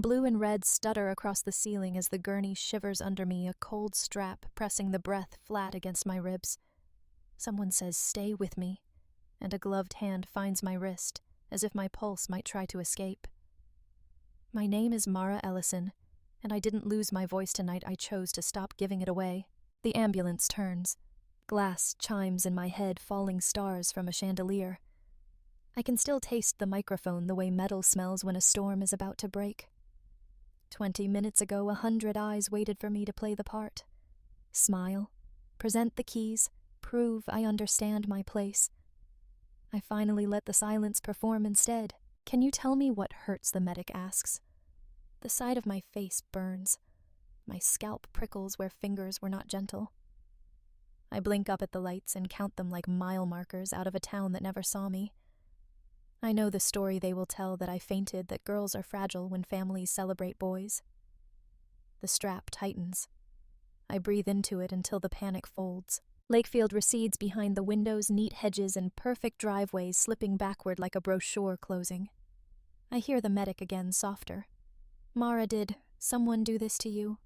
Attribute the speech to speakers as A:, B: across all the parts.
A: blue and red stutter across the ceiling as the gurney shivers under me, a cold strap pressing the breath flat against my ribs. Someone says, "Stay with me," and a gloved hand finds my wrist, as if my pulse might try to escape. My name is Mara Ellison, and I didn't lose my voice tonight. I chose to stop giving it away. The ambulance turns. Glass chimes in my head, falling stars from a chandelier. I can still taste the microphone the way metal smells when a storm is about to break. 20 minutes ago, 100 eyes waited for me to play the part. Smile, present the keys, prove I understand my place. I finally let the silence perform instead. "Can you tell me what hurts?" the medic asks. The side of my face burns. My scalp prickles where fingers were not gentle. I blink up at the lights and count them like mile markers out of a town that never saw me. I know the story they will tell, that I fainted, that girls are fragile when families celebrate boys. The strap tightens. I breathe into it until the panic folds. Lakefield recedes behind the windows, neat hedges, and perfect driveways slipping backward like a brochure closing. I hear the medic again, softer. "Mara, did someone do this to you?"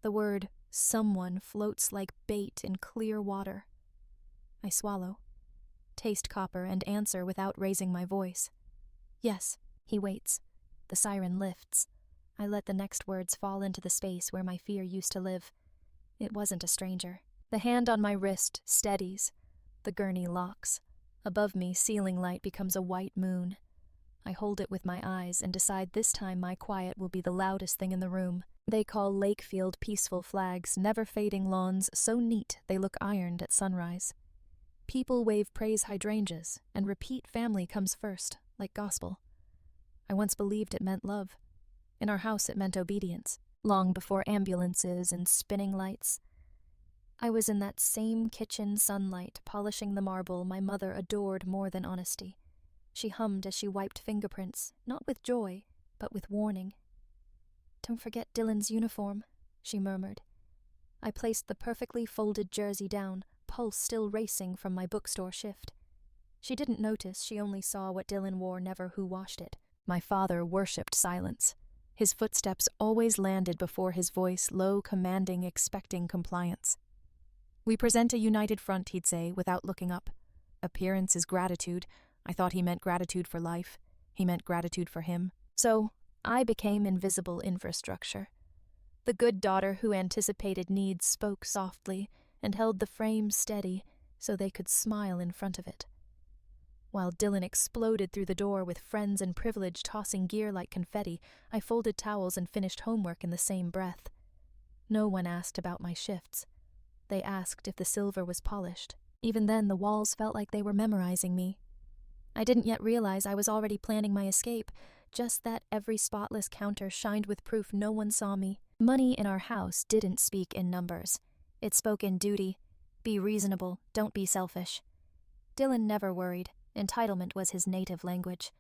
A: The word "someone" floats like bait in clear water. I swallow, taste copper, and answer without raising my voice. "Yes." He waits. The siren lifts. I let the next words fall into the space where my fear used to live. It wasn't a stranger. The hand on my wrist steadies. The gurney locks. Above me, ceiling light becomes a white moon. I hold it with my eyes and decide this time my quiet will be the loudest thing in the room. They call Lakefield peaceful flags, never-fading lawns so neat they look ironed at sunrise. People wave praise hydrangeas, and repeat family comes first, like gospel. I once believed it meant love. In our house it meant obedience, long before ambulances and spinning lights. I was in that same kitchen sunlight, polishing the marble my mother adored more than honesty. She hummed as she wiped fingerprints, not with joy, but with warning. "Don't forget Dylan's uniform," she murmured. I placed the perfectly folded jersey down, pulse still racing from my bookstore shift. She didn't notice, she only saw what Dylan wore, never who washed it. My father worshipped silence. His footsteps always landed before his voice, low, commanding, expecting compliance. "We present a united front," he'd say, without looking up. "Appearance is gratitude." I thought he meant gratitude for life. He meant gratitude for him. So I became invisible infrastructure. The good daughter who anticipated needs spoke softly and held the frame steady so they could smile in front of it. While Dylan exploded through the door with friends and privilege tossing gear like confetti, I folded towels and finished homework in the same breath. No one asked about my shifts. They asked if the silver was polished. Even then, the walls felt like they were memorizing me. I didn't yet realize I was already planning my escape, just that every spotless counter shined with proof no one saw me. Money in our house didn't speak in numbers. It spoke in duty. Be reasonable, don't be selfish. Dylan never worried. Entitlement was his native language.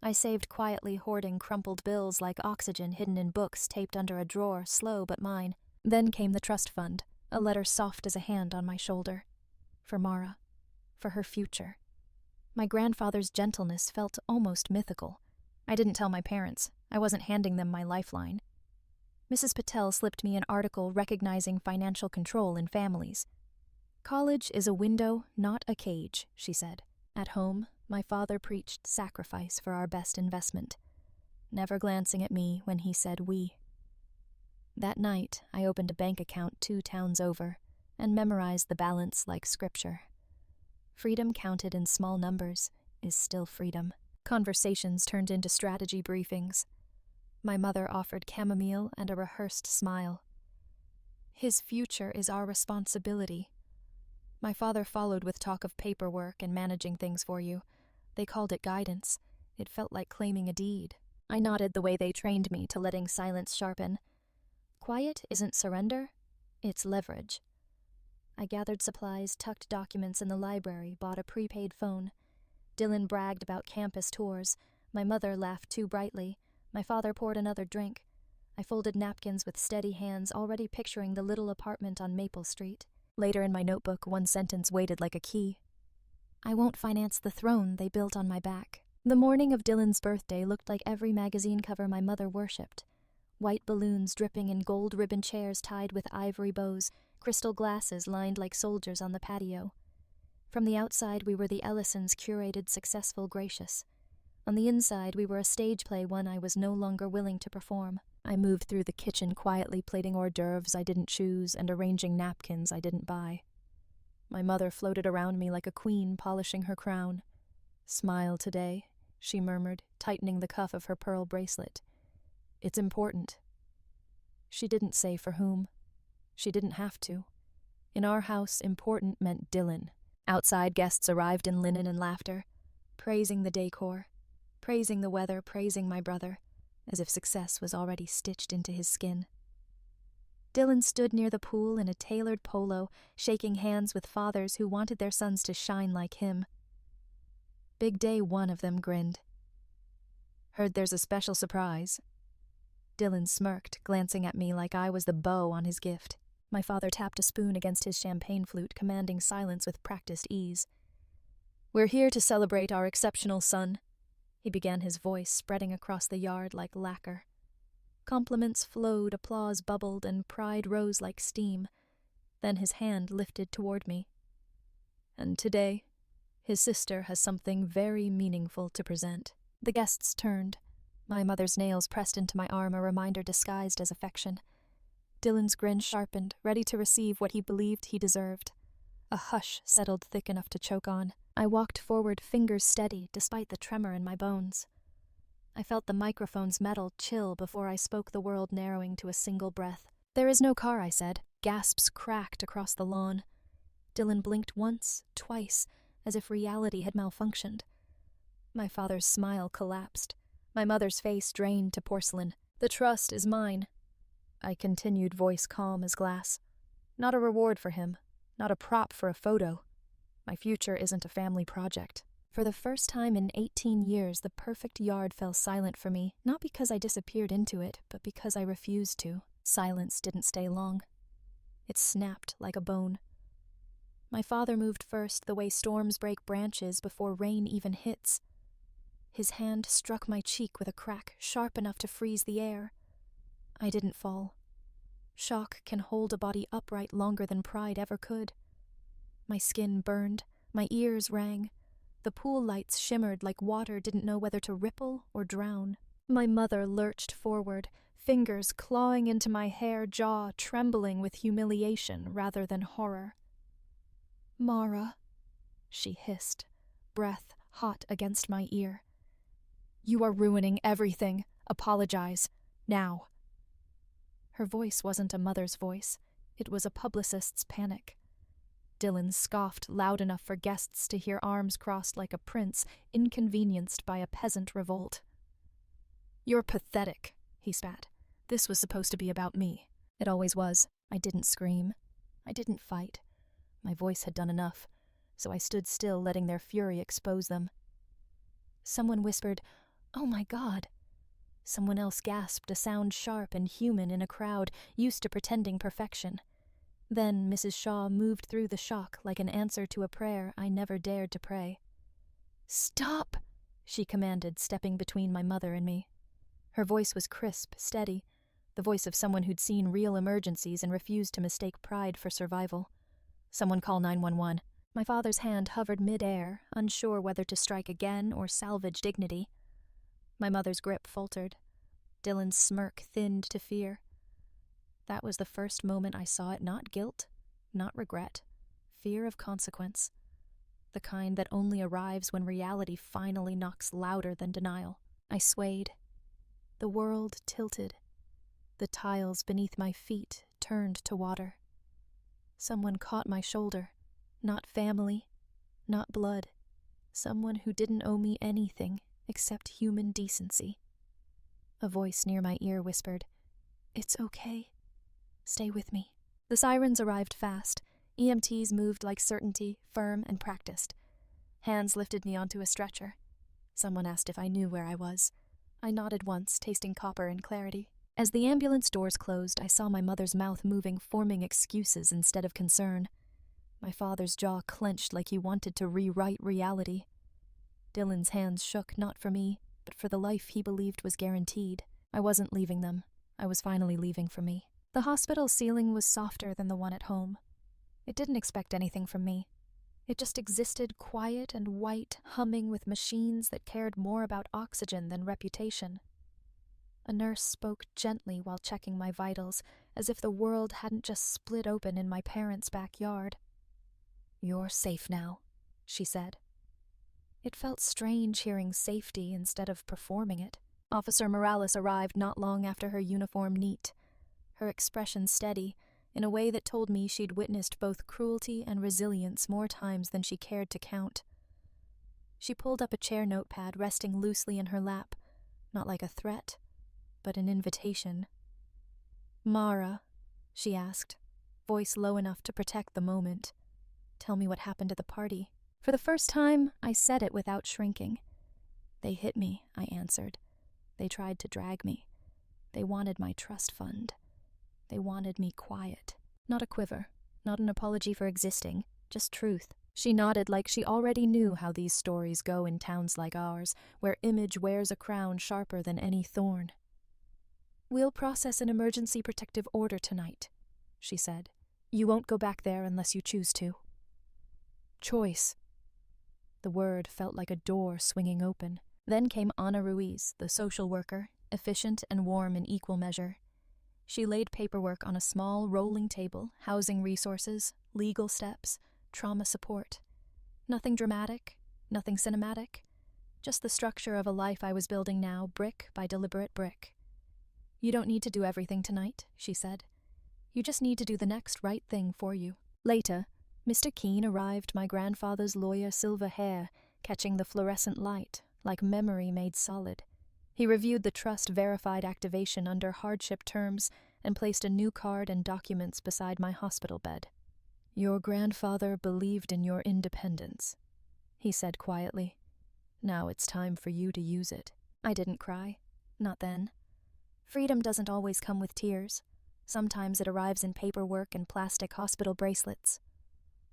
A: I saved quietly, hoarding crumpled bills like oxygen hidden in books taped under a drawer, slow but mine. Then came the trust fund, a letter soft as a hand on my shoulder. For Mara. For her future. My grandfather's gentleness felt almost mythical. I didn't tell my parents. I wasn't handing them my lifeline. Mrs. Patel slipped me an article recognizing financial control in families. "College is a window, not a cage," she said. At home, my father preached sacrifice for our best investment, never glancing at me when he said we. That night, I opened a bank account 2 towns over and memorized the balance like scripture. Freedom counted in small numbers is still freedom. Conversations turned into strategy briefings. My mother offered chamomile and a rehearsed smile. "His future is our responsibility." My father followed with talk of paperwork and managing things for you. They called it guidance. It felt like claiming a deed. I nodded the way they trained me to letting silence sharpen. Quiet isn't surrender, it's leverage. I gathered supplies, tucked documents in the library, bought a prepaid phone. Dylan bragged about campus tours. My mother laughed too brightly. My father poured another drink. I folded napkins with steady hands, already picturing the little apartment on Maple Street. Later in my notebook, one sentence weighted like a key. "I won't finance the throne they built on my back." The morning of Dylan's birthday looked like every magazine cover my mother worshipped. White balloons dripping in gold ribbon chairs tied with ivory bows, crystal glasses lined like soldiers on the patio. From the outside, we were the Ellisons' curated, successful Gracious. On the inside, we were a stage play, one I was no longer willing to perform. I moved through the kitchen quietly, plating hors d'oeuvres I didn't choose and arranging napkins I didn't buy. My mother floated around me like a queen polishing her crown. "Smile today," she murmured, tightening the cuff of her pearl bracelet. "It's important." She didn't say for whom. She didn't have to. In our house, important meant Dylan. Outside guests arrived in linen and laughter, praising the decor, praising the weather, praising my brother, as if success was already stitched into his skin. Dylan stood near the pool in a tailored polo, shaking hands with fathers who wanted their sons to shine like him. Big Day, one of them grinned. "Heard there's a special surprise." Dylan smirked, glancing at me like I was the bow on his gift. My father tapped a spoon against his champagne flute, commanding silence with practiced ease. "We're here to celebrate our exceptional son," he began, his voice spreading across the yard like lacquer. Compliments flowed, applause bubbled, and pride rose like steam. Then his hand lifted toward me. "And today, his sister has something very meaningful to present." The guests turned. My mother's nails pressed into my arm, a reminder disguised as affection. Dylan's grin sharpened, ready to receive what he believed he deserved. A hush settled thick enough to choke on. I walked forward, fingers steady, despite the tremor in my bones. I felt the microphone's metal chill before I spoke, the world narrowing to a single breath. "There is no car," I said. Gasps cracked across the lawn. Dylan blinked once, twice, as if reality had malfunctioned. My father's smile collapsed. My mother's face drained to porcelain. "The trust is mine," I continued, voice calm as glass. "Not a reward for him, not a prop for a photo. My future isn't a family project." For the first time in 18 years, the perfect yard fell silent for me, not because I disappeared into it, but because I refused to. Silence didn't stay long. It snapped like a bone. My father moved first, the way storms break branches before rain even hits. His hand struck my cheek with a crack sharp enough to freeze the air. I didn't fall. Shock can hold a body upright longer than pride ever could. My skin burned, my ears rang. The pool lights shimmered like water didn't know whether to ripple or drown. My mother lurched forward, fingers clawing into my hair, jaw trembling with humiliation rather than horror. "Mara," she hissed, breath hot against my ear. "You are ruining everything. Apologize. Now." Her voice wasn't a mother's voice. It was a publicist's panic. Dylan scoffed loud enough for guests to hear, arms crossed like a prince, inconvenienced by a peasant revolt. "You're pathetic," he spat. "This was supposed to be about me." It always was. I didn't scream. I didn't fight. My voice had done enough, so I stood still, letting their fury expose them. Someone whispered, "Oh my God." Someone else gasped, a sound sharp and human in a crowd used to pretending perfection. Then Mrs. Shaw moved through the shock like an answer to a prayer I never dared to pray. "Stop," she commanded, stepping between my mother and me. Her voice was crisp, steady, the voice of someone who'd seen real emergencies and refused to mistake pride for survival. "Someone call 911. My father's hand hovered mid-air, unsure whether to strike again or salvage dignity. My mother's grip faltered. Dylan's smirk thinned to fear. That was the first moment I saw it, not guilt, not regret, fear of consequence. The kind that only arrives when reality finally knocks louder than denial. I swayed. The world tilted. The tiles beneath my feet turned to water. Someone caught my shoulder. Not family, not blood. Someone who didn't owe me anything except human decency. A voice near my ear whispered, "It's okay. Stay with me." The sirens arrived fast. EMTs moved like certainty, firm and practiced. Hands lifted me onto a stretcher. Someone asked if I knew where I was. I nodded once, tasting copper and clarity. As the ambulance doors closed, I saw my mother's mouth moving, forming excuses instead of concern. My father's jaw clenched like he wanted to rewrite reality. Dylan's hands shook, not for me, but for the life he believed was guaranteed. I wasn't leaving them. I was finally leaving for me. The hospital ceiling was softer than the one at home. It didn't expect anything from me. It just existed quiet and white, humming with machines that cared more about oxygen than reputation. A nurse spoke gently while checking my vitals, as if the world hadn't just split open in my parents' backyard. "You're safe now," she said. It felt strange hearing safety instead of performing it. Officer Morales arrived not long after her uniform neat, her expression steady, in a way that told me she'd witnessed both cruelty and resilience more times than she cared to count. She pulled up a chair notepad resting loosely in her lap, not like a threat, but an invitation. "Mara," she asked, voice low enough to protect the moment, "tell me what happened at the party." For the first time, I said it without shrinking. "They hit me," I answered. "They tried to drag me. They wanted my trust fund. They wanted me quiet." Not a quiver, not an apology for existing, just truth. She nodded like she already knew how these stories go in towns like ours, where image wears a crown sharper than any thorn. "We'll process an emergency protective order tonight," she said. "You won't go back there unless you choose to." Choice. The word felt like a door swinging open. Then came Ana Ruiz, the social worker, efficient and warm in equal measure. She laid paperwork on a small rolling table, housing resources, legal steps, trauma support. Nothing dramatic, nothing cinematic, just the structure of a life I was building now, brick by deliberate brick. "You don't need to do everything tonight," she said. "You just need to do the next right thing for you." Later, Mr. Keene arrived, my grandfather's lawyer silver hair, catching the fluorescent light, like memory made solid. He reviewed the trust-verified activation under hardship terms and placed a new card and documents beside my hospital bed. "Your grandfather believed in your independence," he said quietly. "Now it's time for you to use it." I didn't cry. Not then. Freedom doesn't always come with tears. Sometimes it arrives in paperwork and plastic hospital bracelets.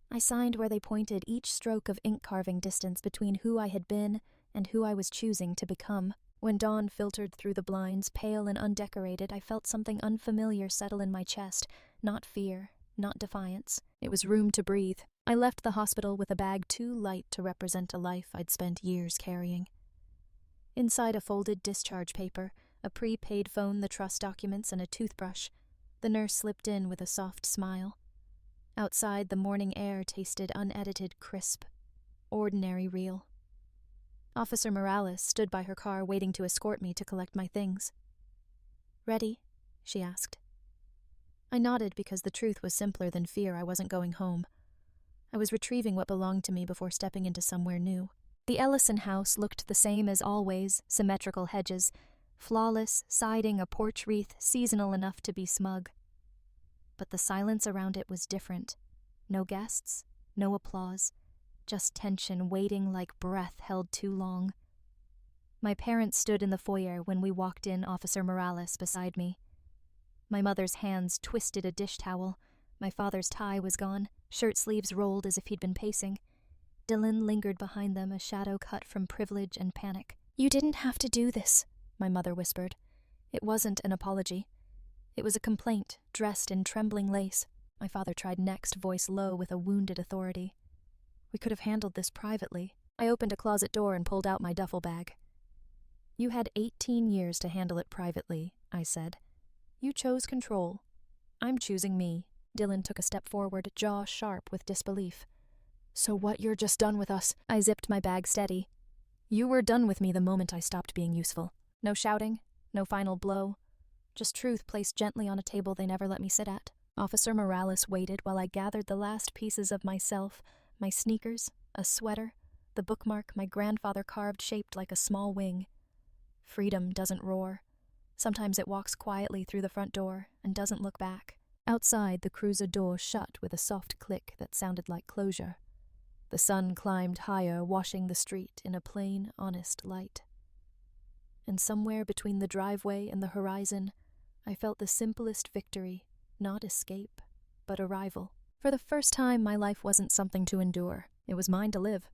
A: I signed where they pointed each stroke of ink carving distance between who I had been and who I was choosing to become. When dawn filtered through the blinds, pale and undecorated, I felt something unfamiliar settle in my chest. Not fear, not defiance. It was room to breathe. I left the hospital with a bag too light to represent a life I'd spent years carrying. Inside a folded discharge paper, a prepaid phone, the trust documents, and a toothbrush, the nurse slipped in with a soft smile. Outside, the morning air tasted unedited, crisp, ordinary real. Officer Morales stood by her car waiting to escort me to collect my things. "Ready?" she asked. I nodded because the truth was simpler than fear. I wasn't going home. I was retrieving what belonged to me before stepping into somewhere new. The Ellison house looked the same as always, symmetrical hedges, flawless, siding, a porch wreath, seasonal enough to be smug. But the silence around it was different. No guests, no applause, just tension waiting like breath held too long. My parents stood in the foyer when we walked in, Officer Morales beside me. My mother's hands twisted a dish towel. My father's tie was gone, shirt sleeves rolled as if he'd been pacing. Dylan lingered behind them, a shadow cut from privilege and panic. "You didn't have to do this," my mother whispered. It wasn't an apology. It was a complaint, dressed in trembling lace. My father tried next, voice low with a wounded authority. "We could have handled this privately." I opened a closet door and pulled out my duffel bag. "You had 18 years to handle it privately," I said. "You chose control. I'm choosing me." Dylan took a step forward, jaw sharp with disbelief. "So what, you're just done with us?" I zipped my bag steady. "You were done with me the moment I stopped being useful. No shouting, no final blow. Just truth placed gently on a table they never let me sit at." Officer Morales waited while I gathered the last pieces of myself, my sneakers, a sweater, the bookmark my grandfather carved shaped like a small wing. Freedom doesn't roar. Sometimes it walks quietly through the front door and doesn't look back. Outside, the cruiser door shut with a soft click that sounded like closure. The sun climbed higher, washing the street in a plain, honest light. And somewhere between the driveway and the horizon, I felt the simplest victory, not escape, but arrival. For the first time, my life wasn't something to endure. It was mine to live.